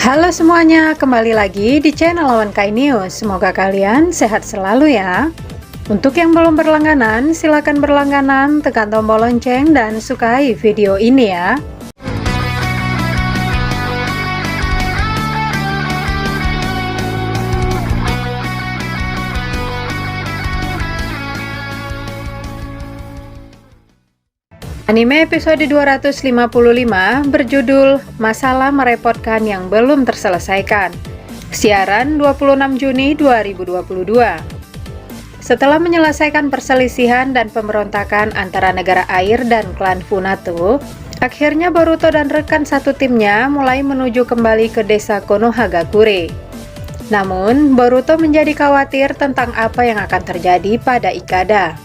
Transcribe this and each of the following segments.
Halo semuanya, kembali lagi di channel Lawan Kai News. Semoga kalian sehat selalu ya. Untuk yang belum berlangganan, silakan berlangganan, tekan tombol lonceng dan sukai video ini ya. Anime episode 255 berjudul Masalah Merepotkan yang Belum Terselesaikan. Siaran 26 Juni 2022. Setelah menyelesaikan perselisihan dan pemberontakan antara negara air dan klan Funato, akhirnya Boruto dan rekan satu timnya mulai menuju kembali ke desa Konohagakure. Namun, Boruto menjadi khawatir tentang apa yang akan terjadi pada Ikada.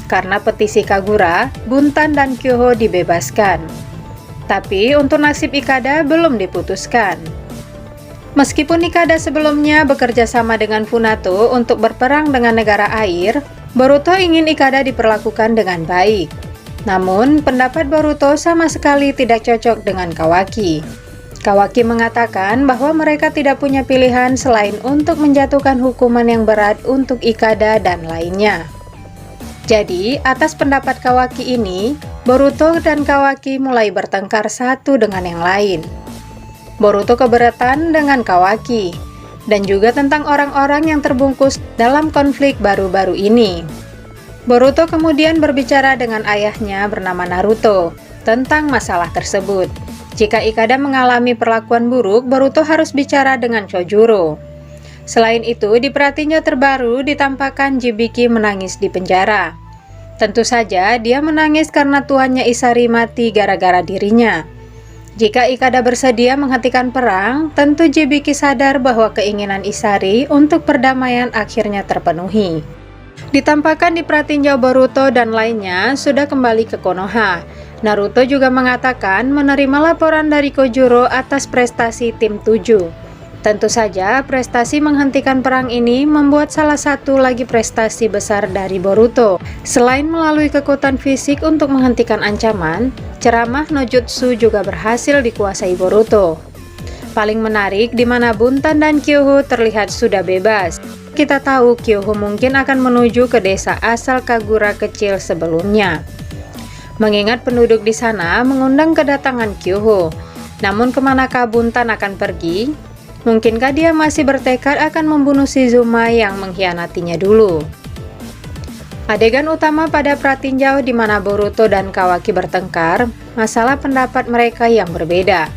Karena petisi Kagura, Buntan dan Kyoho dibebaskan. Tapi untuk nasib Ikada belum diputuskan. Meskipun Ikada sebelumnya bekerja sama dengan Funato untuk berperang dengan negara air, Boruto ingin Ikada diperlakukan dengan baik. Namun, pendapat Boruto sama sekali tidak cocok dengan Kawaki. Kawaki mengatakan bahwa mereka tidak punya pilihan selain untuk menjatuhkan hukuman yang berat untuk Ikada dan lainnya. Jadi, atas pendapat Kawaki ini, Boruto dan Kawaki mulai bertengkar satu dengan yang lain. Boruto keberatan dengan Kawaki, dan juga tentang orang-orang yang terbungkus dalam konflik baru-baru ini. Boruto kemudian berbicara dengan ayahnya bernama Naruto tentang masalah tersebut. Jika Ikada mengalami perlakuan buruk, Boruto harus bicara dengan Chojuro. Selain itu, di Pratinyo terbaru ditampakkan Jibiki menangis di penjara. Tentu saja dia menangis karena tuannya Isari mati gara-gara dirinya. Jika Ikada bersedia menghentikan perang, tentu Jibiki sadar bahwa keinginan Isari untuk perdamaian akhirnya terpenuhi. Ditampakkan di Pratinyo, Boruto dan lainnya sudah kembali ke Konoha. Naruto juga mengatakan menerima laporan dari Kojuro atas prestasi tim 7. Tentu saja, prestasi menghentikan perang ini membuat salah satu lagi prestasi besar dari Boruto. Selain melalui kekuatan fisik untuk menghentikan ancaman, ceramah no jutsu juga berhasil dikuasai Boruto. Paling menarik di mana Buntan dan Kyoho terlihat sudah bebas. Kita tahu Kyoho mungkin akan menuju ke desa asal Kagura kecil sebelumnya. Mengingat penduduk di sana mengundang kedatangan Kyoho. Namun kemanakah Buntan akan pergi? Mungkinkah dia masih bertekad akan membunuh Shizuma yang mengkhianatinya dulu? Adegan utama pada pratinjau di mana Boruto dan Kawaki bertengkar, masalah pendapat mereka yang berbeda.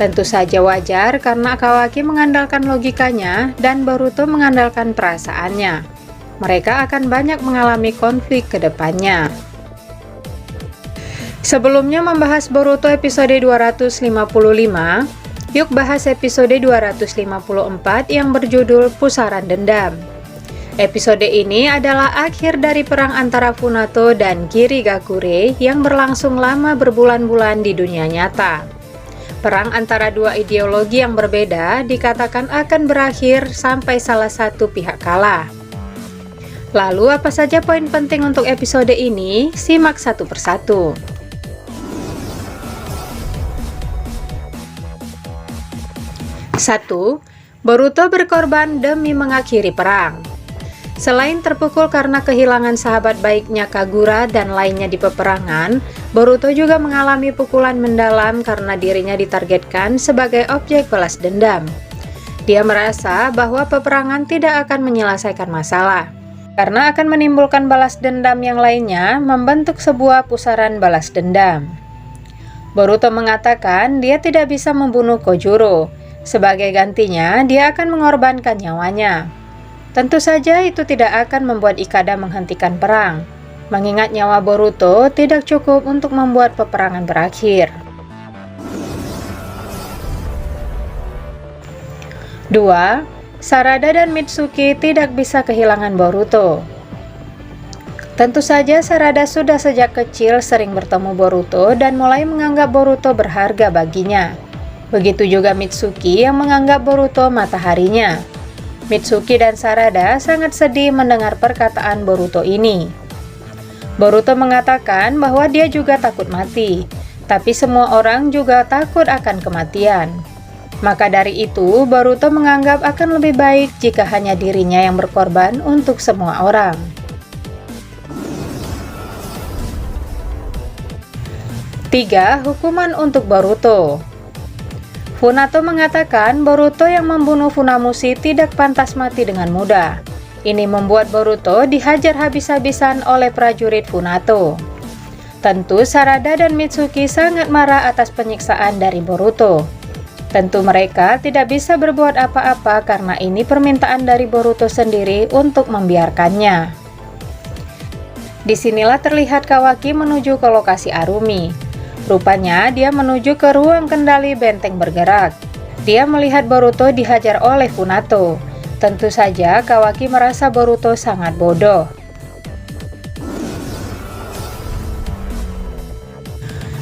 Tentu saja wajar karena Kawaki mengandalkan logikanya dan Boruto mengandalkan perasaannya. Mereka akan banyak mengalami konflik ke depannya. Sebelumnya membahas Boruto episode 255, yuk bahas episode 254 yang berjudul Pusaran Dendam. Episode ini adalah akhir dari perang antara Funato dan Kirigakure yang berlangsung lama berbulan-bulan di dunia nyata. Perang antara dua ideologi yang berbeda dikatakan akan berakhir sampai salah satu pihak kalah. Lalu apa saja poin penting untuk episode ini? Simak satu persatu. 1. Boruto berkorban demi mengakhiri perang. Selain terpukul karena kehilangan sahabat baiknya Kagura dan lainnya di peperangan, Boruto juga mengalami pukulan mendalam karena dirinya ditargetkan sebagai objek balas dendam. Dia merasa bahwa peperangan tidak akan menyelesaikan masalah, karena akan menimbulkan balas dendam yang lainnya membentuk sebuah pusaran balas dendam. Boruto mengatakan dia tidak bisa membunuh Kojuro. Sebagai gantinya, dia akan mengorbankan nyawanya. Tentu saja itu tidak akan membuat Ikada menghentikan perang, mengingat nyawa Boruto tidak cukup untuk membuat peperangan berakhir. 2. Sarada dan Mitsuki tidak bisa kehilangan Boruto. Tentu saja Sarada sudah sejak kecil sering bertemu Boruto dan mulai menganggap Boruto berharga baginya. Begitu juga Mitsuki yang menganggap Boruto mataharinya. Mitsuki dan Sarada sangat sedih mendengar perkataan Boruto ini. Boruto mengatakan bahwa dia juga takut mati, tapi semua orang juga takut akan kematian. Maka dari itu, Boruto menganggap akan lebih baik jika hanya dirinya yang berkorban untuk semua orang. 3. Hukuman untuk Boruto. Funato mengatakan Boruto yang membunuh Funamushi tidak pantas mati dengan mudah. Ini membuat Boruto dihajar habis-habisan oleh prajurit Funato. Tentu Sarada dan Mitsuki sangat marah atas penyiksaan dari Boruto. Tentu mereka tidak bisa berbuat apa-apa karena ini permintaan dari Boruto sendiri untuk membiarkannya. Disinilah terlihat Kawaki menuju ke lokasi Arumi. Rupanya dia menuju ke ruang kendali benteng bergerak. Dia melihat Boruto dihajar oleh Funato. Tentu saja Kawaki merasa Boruto sangat bodoh.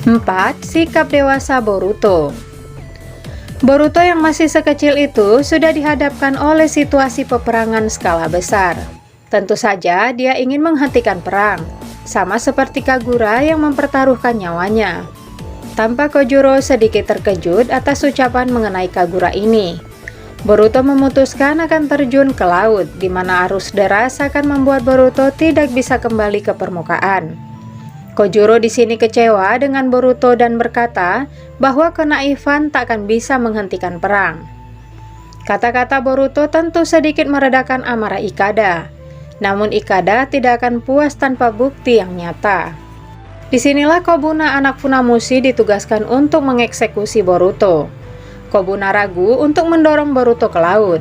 4. Sikap dewasa Boruto. Boruto yang masih sekecil itu sudah dihadapkan oleh situasi peperangan skala besar. Tentu saja dia ingin menghentikan perang, sama seperti Kagura yang mempertaruhkan nyawanya. Tanpa Kojuro sedikit terkejut atas ucapan mengenai Kagura ini, Boruto memutuskan akan terjun ke laut, di mana arus deras akan membuat Boruto tidak bisa kembali ke permukaan. Kojuro di sini kecewa dengan Boruto dan berkata bahwa kenaifan tak akan bisa menghentikan perang. Kata-kata Boruto tentu sedikit meredakan amarah Ikada. Namun Ikada tidak akan puas tanpa bukti yang nyata. Disinilah Kobuna anak Funamushi ditugaskan untuk mengeksekusi Boruto. Kobuna ragu untuk mendorong Boruto ke laut.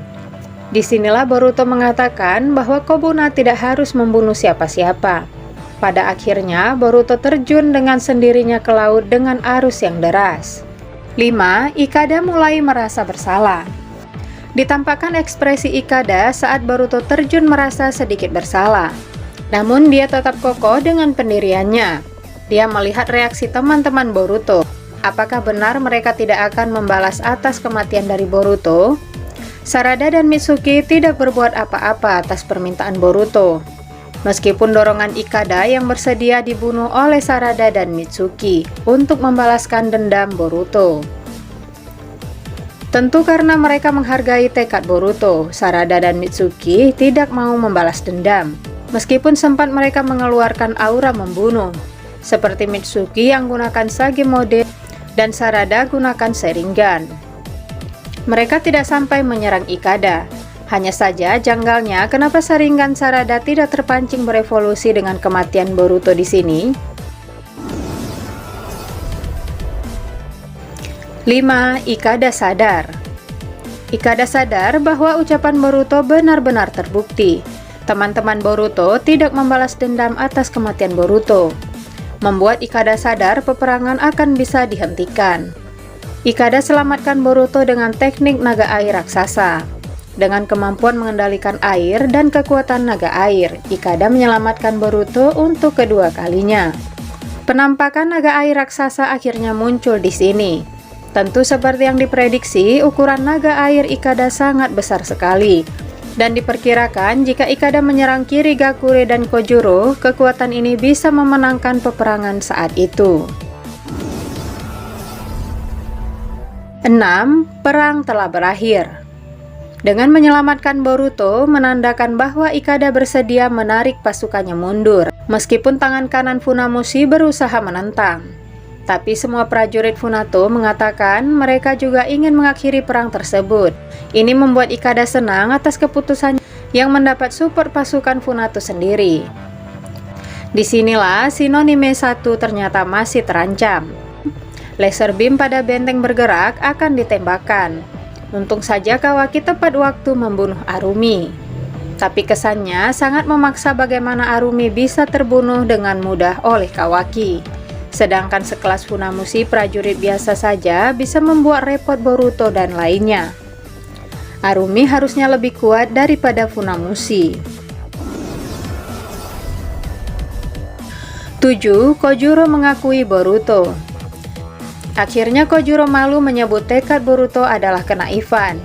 Disinilah Boruto mengatakan bahwa Kobuna tidak harus membunuh siapa-siapa. Pada akhirnya, Boruto terjun dengan sendirinya ke laut dengan arus yang deras. 5. Ikada mulai merasa bersalah. Ditampakkan ekspresi Ikada saat Boruto terjun merasa sedikit bersalah. Namun dia tetap kokoh dengan pendiriannya. Dia melihat reaksi teman-teman Boruto. Apakah benar mereka tidak akan membalas atas kematian dari Boruto? Sarada dan Mitsuki tidak berbuat apa-apa atas permintaan Boruto. Meskipun dorongan Ikada yang bersedia dibunuh oleh Sarada dan Mitsuki untuk membalaskan dendam Boruto. Tentu karena mereka menghargai tekad Boruto, Sarada dan Mitsuki tidak mau membalas dendam. Meskipun sempat mereka mengeluarkan aura membunuh, seperti Mitsuki yang gunakan Sage mode dan Sarada gunakan Sharingan. Mereka tidak sampai menyerang Ikada. Hanya saja janggalnya kenapa Sharingan Sarada tidak terpancing berevolusi dengan kematian Boruto di sini. 5. Ikada sadar. Ikada sadar bahwa ucapan Boruto benar-benar terbukti. Teman-teman Boruto tidak membalas dendam atas kematian Boruto, membuat Ikada sadar peperangan akan bisa dihentikan. Ikada selamatkan Boruto dengan teknik naga air raksasa. Dengan kemampuan mengendalikan air dan kekuatan naga air, Ikada menyelamatkan Boruto untuk kedua kalinya. Penampakan naga air raksasa akhirnya muncul di sini. Tentu seperti yang diprediksi, ukuran naga air Ikada sangat besar sekali. Dan diperkirakan jika Ikada menyerang Kirigakure dan Kojuro, kekuatan ini bisa memenangkan peperangan saat itu. 6. Perang telah berakhir. Dengan menyelamatkan Boruto, menandakan bahwa Ikada bersedia menarik pasukannya mundur, meskipun tangan kanan Funamushi berusaha menentang. Tapi semua prajurit Funato mengatakan mereka juga ingin mengakhiri perang tersebut. Ini membuat Ikada senang atas keputusannya yang mendapat support pasukan Funato sendiri. Disinilah Shinonime 1 ternyata masih terancam. Laser beam pada benteng bergerak akan ditembakkan. Untung saja Kawaki tepat waktu membunuh Arumi. Tapi kesannya sangat memaksa bagaimana Arumi bisa terbunuh dengan mudah oleh Kawaki. Sedangkan sekelas Funamushi prajurit biasa saja bisa membuat repot Boruto dan lainnya. Arumi harusnya lebih kuat daripada Funamushi. 7. Kojuro mengakui Boruto. Akhirnya Kojuro malu menyebut tekad Boruto adalah kenaifan.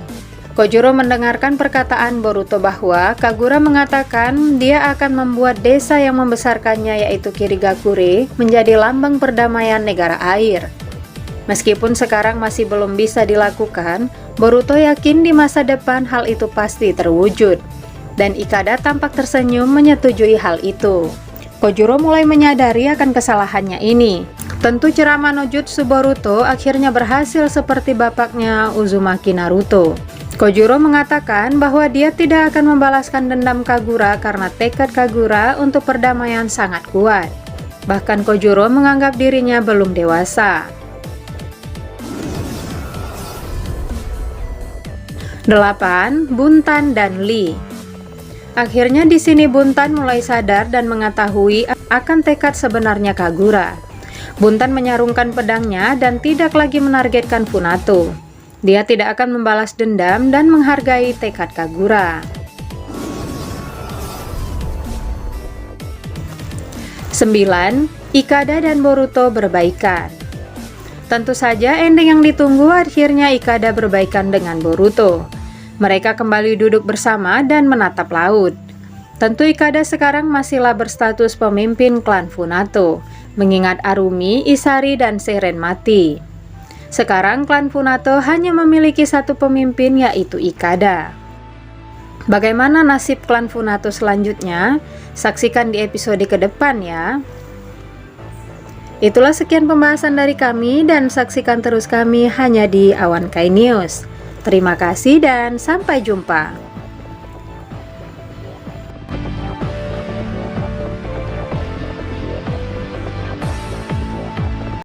Kojuro mendengarkan perkataan Boruto bahwa Kagura mengatakan dia akan membuat desa yang membesarkannya yaitu Kirigakure menjadi lambang perdamaian negara air. Meskipun sekarang masih belum bisa dilakukan, Boruto yakin di masa depan hal itu pasti terwujud, dan Ikada tampak tersenyum menyetujui hal itu. Kojuro mulai menyadari akan kesalahannya ini. Tentu ceramah no jutsu Boruto akhirnya berhasil seperti bapaknya Uzumaki Naruto. Kojuro mengatakan bahwa dia tidak akan membalaskan dendam Kagura karena tekad Kagura untuk perdamaian sangat kuat. Bahkan Kojuro menganggap dirinya belum dewasa. 8. Buntan dan Lee. Akhirnya di sini Buntan mulai sadar dan mengetahui akan tekad sebenarnya Kagura. Buntan menyarungkan pedangnya dan tidak lagi menargetkan Funato. Dia tidak akan membalas dendam dan menghargai tekad Kagura. 9. Ikada dan Boruto berbaikan. Tentu saja ending yang ditunggu akhirnya Ikada berbaikan dengan Boruto. Mereka kembali duduk bersama dan menatap laut. Tentu Ikada sekarang masihlah berstatus pemimpin klan Funato, mengingat Arumi, Isari, dan Seiren mati. Sekarang klan Funato hanya memiliki satu pemimpin, yaitu Ikada. Bagaimana nasib klan Funato selanjutnya? Saksikan di episode ke depan ya. Itulah sekian pembahasan dari kami, dan saksikan terus kami hanya di Awan Kai News. Terima kasih dan sampai jumpa.